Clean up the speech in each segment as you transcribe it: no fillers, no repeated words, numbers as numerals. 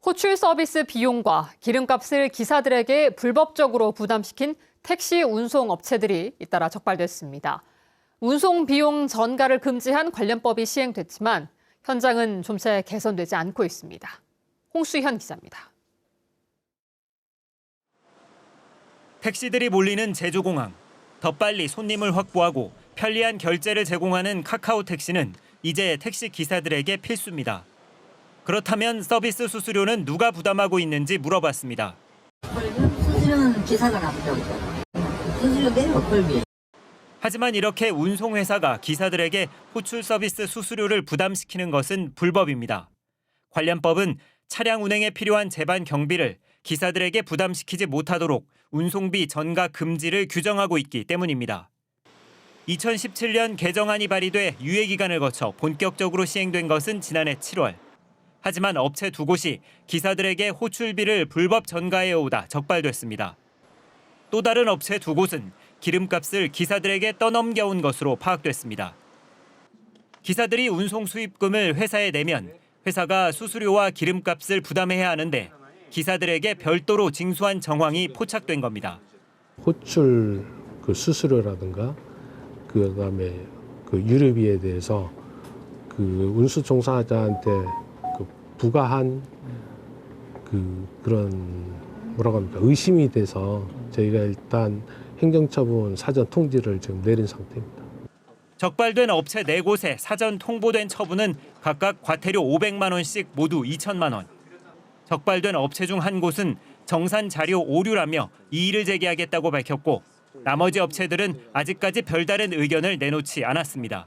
호출 서비스 비용과 기름값을 기사들에게 불법적으로 부담시킨 택시 운송 업체들이 잇따라 적발됐습니다. 운송 비용 전가를 금지한 관련법이 시행됐지만 현장은 좀채 개선되지 않고 있습니다. 홍수현 기자입니다. 택시들이 몰리는 제주공항. 더 빨리 손님을 확보하고 편리한 결제를 제공하는 카카오 택시는 이제 택시 기사들에게 필수입니다. 그렇다면 서비스 수수료는 누가 부담하고 있는지 물어봤습니다. 수수료는 기사가 나쁘다고. 수수료 내려 꼴비. 하지만 이렇게 운송회사가 기사들에게 호출 서비스 수수료를 부담시키는 것은 불법입니다. 관련법은 차량 운행에 필요한 제반 경비를 기사들에게 부담시키지 못하도록 운송비 전가 금지를 규정하고 있기 때문입니다. 2017년 개정안이 발의돼 유예기간을 거쳐 본격적으로 시행된 것은 지난해 7월. 하지만 업체 두 곳이 기사들에게 호출비를 불법 전가해오다 적발됐습니다. 또 다른 업체 두 곳은 기름값을 기사들에게 떠넘겨온 것으로 파악됐습니다. 기사들이 운송 수입금을 회사에 내면 회사가 수수료와 기름값을 부담해야 하는데 기사들에게 별도로 징수한 정황이 포착된 겁니다. 호출 수수료라든가 그다음에 유류비에 대해서 운수 종사자한테 부과한 그런 뭐라고 합니까? 의심이 돼서 저희가 일단 행정처분 사전 통지를 지금 내린 상태입니다. 적발된 업체 4곳에 사전 통보된 처분은 각각 과태료 500만 원씩 모두 2천만 원. 적발된 업체 중 한 곳은 정산 자료 오류라며 이의를 제기하겠다고 밝혔고 나머지 업체들은 아직까지 별다른 의견을 내놓지 않았습니다.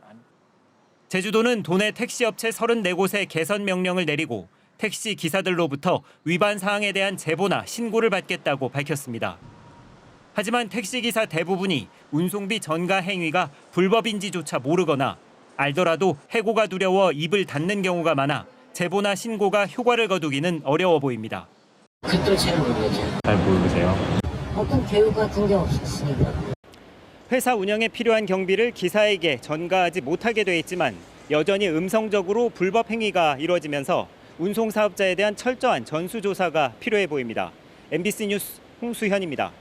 제주도는 도내 택시업체 34곳에 개선 명령을 내리고 택시 기사들로부터 위반 사항에 대한 제보나 신고를 받겠다고 밝혔습니다. 하지만 택시기사 대부분이 운송비 전가 행위가 불법인지조차 모르거나 알더라도 해고가 두려워 입을 닫는 경우가 많아 제보나 신고가 효과를 거두기는 어려워 보입니다. 그것도 잘 모르겠죠. 잘 모르세요? 어떤 교육 같은 게 없었으니까. 회사 운영에 필요한 경비를 기사에게 전가하지 못하게 돼 있지만 여전히 음성적으로 불법 행위가 이루어지면서 운송 사업자에 대한 철저한 전수조사가 필요해 보입니다. MBC 뉴스 홍수현입니다.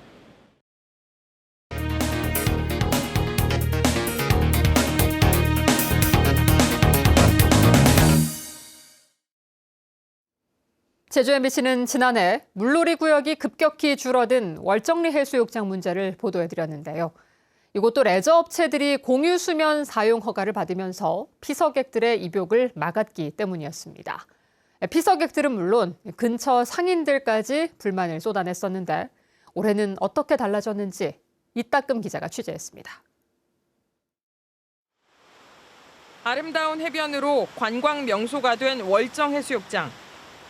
제주 MBC는 지난해 물놀이 구역이 급격히 줄어든 월정리 해수욕장 문제를 보도해드렸는데요. 이곳도 레저 업체들이 공유 수면 사용 허가를 받으면서 피서객들의 입욕을 막았기 때문이었습니다. 피서객들은 물론 근처 상인들까지 불만을 쏟아냈었는데 올해는 어떻게 달라졌는지 이따금 기자가 취재했습니다. 아름다운 해변으로 관광 명소가 된 월정 해수욕장.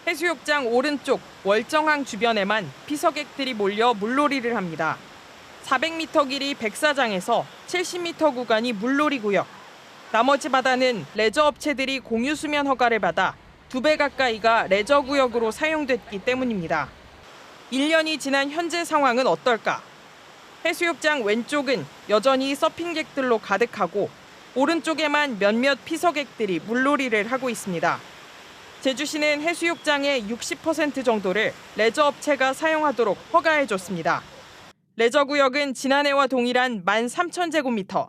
해수욕장 오른쪽 월정항 주변에만 피서객들이 몰려 물놀이를 합니다. 400m 길이 백사장에서 70m 구간이 물놀이 구역. 나머지 바다는 레저 업체들이 공유 수면 허가를 받아 2배 가까이가 레저 구역으로 사용됐기 때문입니다. 1년이 지난 현재 상황은 어떨까? 해수욕장 왼쪽은 여전히 서핑객들로 가득하고 오른쪽에만 몇몇 피서객들이 물놀이를 하고 있습니다. 제주시는 해수욕장의 60% 정도를 레저 업체가 사용하도록 허가해줬습니다. 레저 구역은 지난해와 동일한 13,000제곱미터,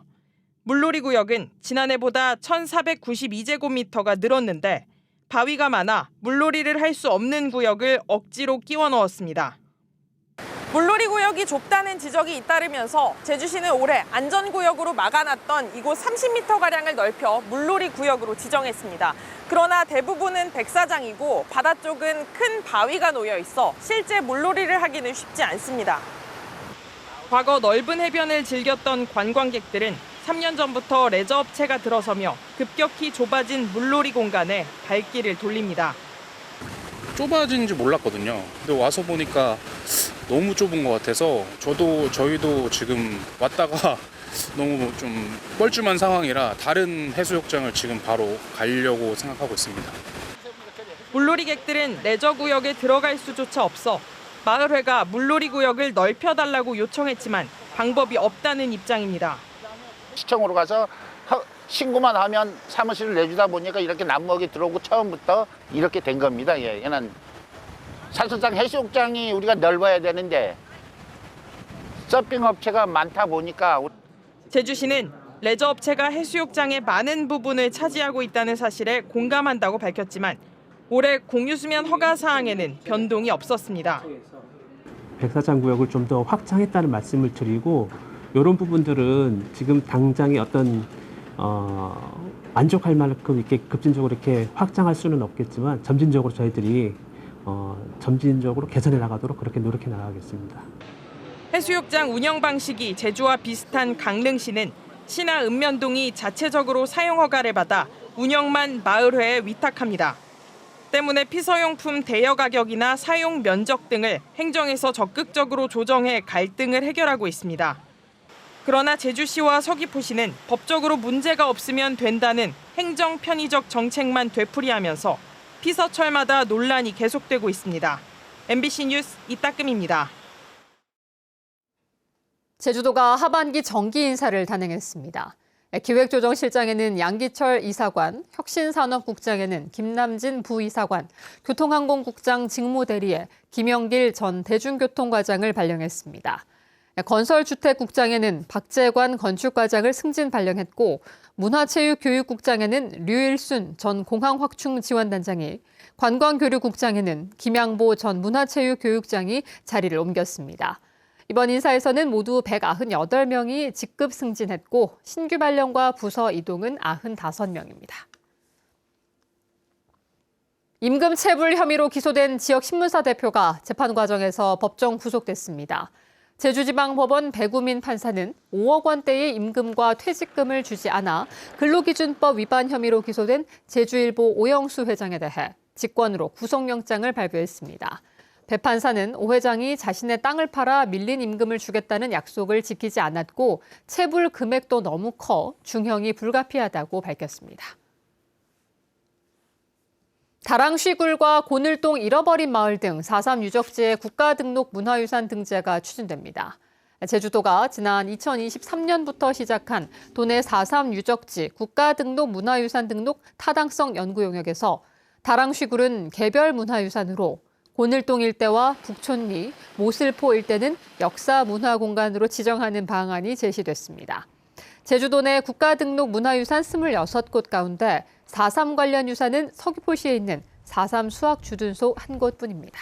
물놀이 구역은 지난해보다 1,492제곱미터가 늘었는데 바위가 많아 물놀이를 할 수 없는 구역을 억지로 끼워 넣었습니다. 물놀이 구역이 좁다는 지적이 잇따르면서 제주시는 올해 안전구역으로 막아놨던 이곳 30m가량을 넓혀 물놀이 구역으로 지정했습니다. 그러나 대부분은 백사장이고 바다 쪽은 큰 바위가 놓여 있어 실제 물놀이를 하기는 쉽지 않습니다. 과거 넓은 해변을 즐겼던 관광객들은 3년 전부터 레저 업체가 들어서며 급격히 좁아진 물놀이 공간에 발길을 돌립니다. 좁아진지 몰랐거든요. 근데 와서 보니까 너무 좁은 것 같아서 저희도 지금 왔다가 너무 좀 뻘쭘한 상황이라 다른 해수욕장을 지금 바로 가려고 생각하고 있습니다. 물놀이객들은 레저 구역에 들어갈 수조차 없어 마을회가 물놀이 구역을 넓혀달라고 요청했지만 방법이 없다는 입장입니다. 시청으로 가서 신고만 하면 사무실을 내주다 보니까 이렇게 남목이 들어오고 처음부터 이렇게 된 겁니다. 얘는 사실상 해수욕장이 우리가 넓어야 되는데 서핑 업체가 많다 보니까 제주시는 레저 업체가 해수욕장의 많은 부분을 차지하고 있다는 사실에 공감한다고 밝혔지만 올해 공유수면 허가 사항에는 변동이 없었습니다. 백사장 구역을 좀 더 확장했다는 말씀을 드리고 이런 부분들은 지금 당장의 어떤 만족할 만큼 이렇게 급진적으로 이렇게 확장할 수는 없겠지만 점진적으로 저희들이 점진적으로 개선해 나가도록 그렇게 노력해 나가겠습니다. 해수욕장 운영 방식이 제주와 비슷한 강릉시는 시나 읍면동이 자체적으로 사용 허가를 받아 운영만 마을회에 위탁합니다. 때문에 피서용품 대여 가격이나 사용 면적 등을 행정에서 적극적으로 조정해 갈등을 해결하고 있습니다. 그러나 제주시와 서귀포시는 법적으로 문제가 없으면 된다는 행정 편의적 정책만 되풀이하면서 피서철마다 논란이 계속되고 있습니다. MBC 뉴스 이따금입니다. 제주도가 하반기 정기 인사를 단행했습니다. 기획조정실장에는 양기철 이사관, 혁신산업국장에는 김남진 부이사관, 교통항공국장 직무대리에 김영길 전 대중교통과장을 발령했습니다. 건설주택국장에는 박재관 건축과장을 승진 발령했고 문화체육교육국장에는 류일순 전 공항확충지원단장이, 관광교류국장에는 김양보 전 문화체육교육장이 자리를 옮겼습니다. 이번 인사에서는 모두 198명이 직급 승진했고 신규 발령과 부서 이동은 95명입니다. 임금 체불 혐의로 기소된 지역신문사 대표가 재판 과정에서 법정 구속됐습니다. 제주지방법원 배구민 판사는 5억 원대의 임금과 퇴직금을 주지 않아 근로기준법 위반 혐의로 기소된 제주일보 오영수 회장에 대해 직권으로 구속영장을 발부했습니다. 배 판사는 오 회장이 자신의 땅을 팔아 밀린 임금을 주겠다는 약속을 지키지 않았고 체불 금액도 너무 커 중형이 불가피하다고 밝혔습니다. 다랑쉬굴과 고늘동 잃어버린 마을 등 4.3 유적지의 국가등록 문화유산 등재가 추진됩니다. 제주도가 지난 2023년부터 시작한 도내 4.3 유적지 국가등록 문화유산 등록 타당성 연구 용역에서 다랑쉬굴은 개별 문화유산으로, 고늘동 일대와 북촌리, 모슬포 일대는 역사문화공간으로 지정하는 방안이 제시됐습니다. 제주도 내 국가등록 문화유산 26곳 가운데 4.3 관련 유산은 서귀포시에 있는 4.3 수학주둔소 한 곳뿐입니다.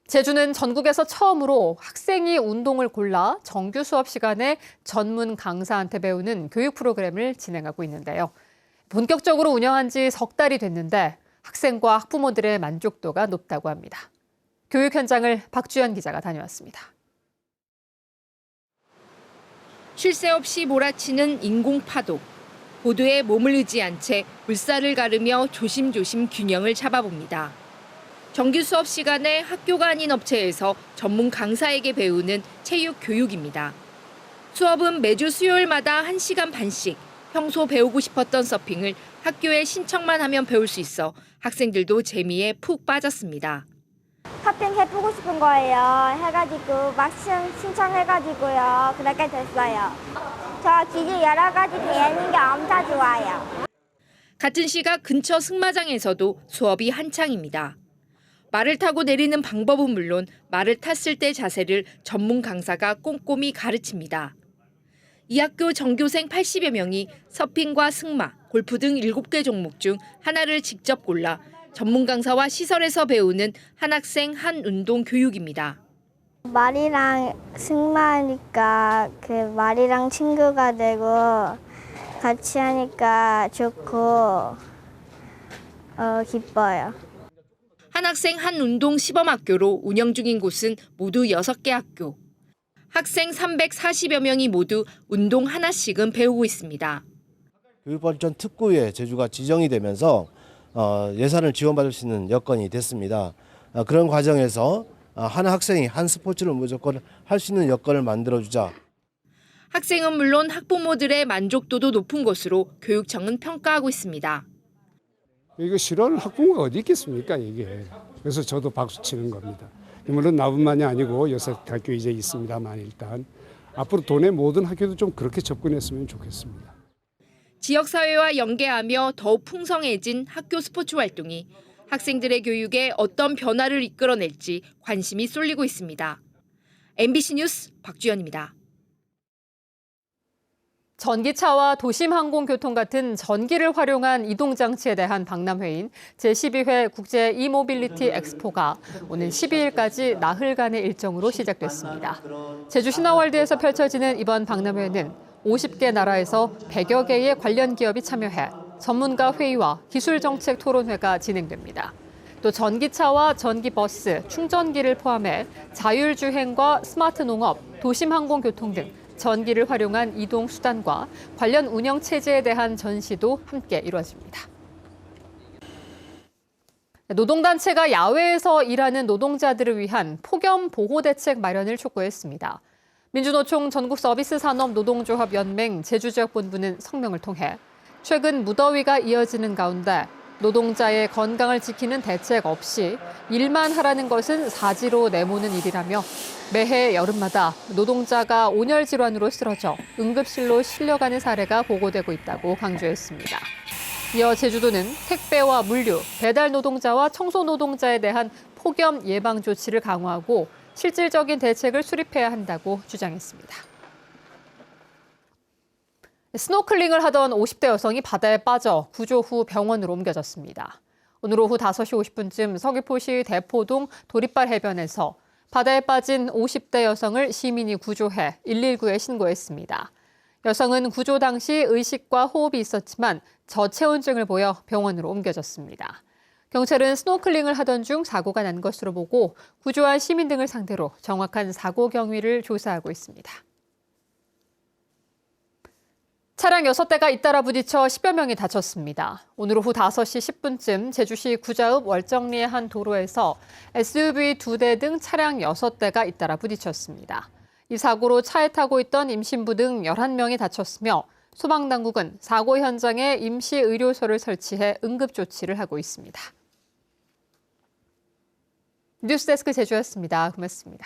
제주는 전국에서 처음으로 학생이 운동을 골라 정규 수업 시간에 전문 강사한테 배우는 교육 프로그램을 진행하고 있는데요. 본격적으로 운영한 지 석 달이 됐는데 학생과 학부모들의 만족도가 높다고 합니다. 교육 현장을 박주연 기자가 다녀왔습니다. 쉴 새 없이 몰아치는 인공파도. 보도에 몸을 의지한 채 물살을 가르며 조심조심 균형을 잡아봅니다. 정규 수업 시간에 학교가 아닌 업체에서 전문 강사에게 배우는 체육 교육입니다. 수업은 매주 수요일마다 1시간 반씩, 평소 배우고 싶었던 서핑을 학교에 신청만 하면 배울 수 있어 학생들도 재미에 푹 빠졌습니다. 서핑 해보고 싶은 거예요. 해가지고 막 신청해가지고요. 그렇게 됐어요. 저 기지 여러 가지 배우는 게 엄청 좋아요. 같은 시각 근처 승마장에서도 수업이 한창입니다. 말을 타고 내리는 방법은 물론 말을 탔을 때 자세를 전문 강사가 꼼꼼히 가르칩니다. 이 학교 전교생 80여 명이 서핑과 승마, 골프 등 7개 종목 중 하나를 직접 골라 전문 강사와 시설에서 배우는 한 학생 한 운동 교육입니다. 말이랑 승마하니까 그 말이랑 친구가 되고 같이 하니까 좋고 기뻐요. 한 학생 한 운동 시범학교로 운영 중인 곳은 모두 6개 학교. 학생 340여 명이 모두 운동 하나씩은 배우고 있습니다. 교육발전 특구에 제주가 지정이 되면서 예산을 지원받을 수 있는 여건이 됐습니다. 그런 과정에서 한 학생이 한 스포츠를 무조건 할 수 있는 여건을 만들어주자. 학생은 물론 학부모들의 만족도도 높은 것으로 교육청은 평가하고 있습니다. 이거 싫어하는 학부모가 어디 있겠습니까, 이게. 그래서 저도 박수 치는 겁니다. 물론 나뿐만이 아니고 6학교 이제 있습니다만 일단 앞으로 도내 모든 학교도 좀 그렇게 접근했으면 좋겠습니다. 지역사회와 연계하며 더욱 풍성해진 학교 스포츠 활동이 학생들의 교육에 어떤 변화를 이끌어낼지 관심이 쏠리고 있습니다. MBC 뉴스 박주연입니다. 전기차와 도심항공교통 같은 전기를 활용한 이동장치에 대한 박람회인 제12회 국제 이모빌리티 엑스포가 오는 12일까지 나흘간의 일정으로 시작됐습니다. 제주 신화월드에서 펼쳐지는 이번 박람회는 50개 나라에서 100여 개의 관련 기업이 참여해 전문가 회의와 기술정책 토론회가 진행됩니다. 또 전기차와 전기버스, 충전기를 포함해 자율주행과 스마트 농업, 도심항공교통 등 전기를 활용한 이동 수단과 관련 운영 체제에 대한 전시도 함께 이루어집니다. 노동단체가 야외에서 일하는 노동자들을 위한 폭염 보호 대책 마련을 촉구했습니다. 민주노총 전국서비스산업노동조합연맹 제주지역본부는 성명을 통해 최근 무더위가 이어지는 가운데 노동자의 건강을 지키는 대책 없이 일만 하라는 것은 사지로 내모는 일이라며 매해 여름마다 노동자가 온열 질환으로 쓰러져 응급실로 실려가는 사례가 보고되고 있다고 강조했습니다. 이어 제주도는 택배와 물류, 배달 노동자와 청소 노동자에 대한 폭염 예방 조치를 강화하고 실질적인 대책을 수립해야 한다고 주장했습니다. 스노클링을 하던 50대 여성이 바다에 빠져 구조 후 병원으로 옮겨졌습니다. 오늘 오후 5시 50분쯤 서귀포시 대포동 도립발 해변에서 바다에 빠진 50대 여성을 시민이 구조해 119에 신고했습니다. 여성은 구조 당시 의식과 호흡이 있었지만 저체온증을 보여 병원으로 옮겨졌습니다. 경찰은 스노클링을 하던 중 사고가 난 것으로 보고 구조한 시민 등을 상대로 정확한 사고 경위를 조사하고 있습니다. 차량 6대가 잇따라 부딪혀 10여 명이 다쳤습니다. 오늘 오후 5시 10분쯤 제주시 구자읍 월정리의 한 도로에서 SUV 2대 등 차량 6대가 잇따라 부딪혔습니다. 이 사고로 차에 타고 있던 임신부 등 11명이 다쳤으며 소방당국은 사고 현장에 임시 의료소를 설치해 응급조치를 하고 있습니다. 뉴스데스크 제주였습니다. 고맙습니다.